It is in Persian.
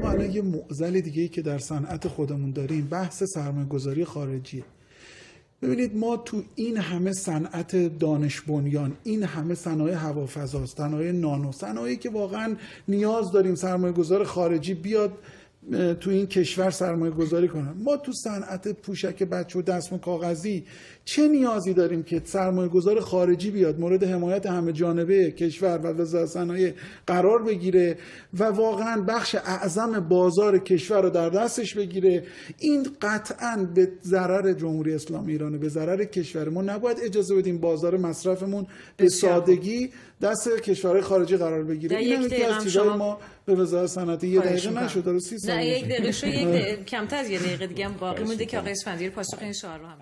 ما الان یه معضل دیگه‌ای که در صنعت خودمون داریم بحث سرمایه‌گذاری خارجیه. ببینید ما تو این همه صنعت دانش بنیان، این همه صنایع هوافضا، صنایع نانو، صنایعی که واقعا نیاز داریم سرمایه‌گذار خارجی بیاد تو این کشور سرمایه گذاری کنن. ما تو صنعت پوشک بچه و دستمال کاغذی چه نیازی داریم که سرمایه گذار خارجی بیاد مورد حمایت همه جانبه کشور و وزارت صنایع قرار بگیره و واقعا بخش اعظم بازار کشور رو در دستش بگیره؟ این قطعا به ضرر جمهوری اسلامی ایرانه، به ضرر کشور ما. نباید اجازه بدیم بازار مصرفمون به سادگی دست کشورهای خارجی قرار بگیره. این یکی از چیزای ما به وزارت صنعت. یه دقیقه نشد، 30 ثانیه. نه، یک دقیقه شو، یک کمتر از یه دقیقه دیگه هم باقی مونده که آقای اسفندیاری پاسخ این سوال رو هم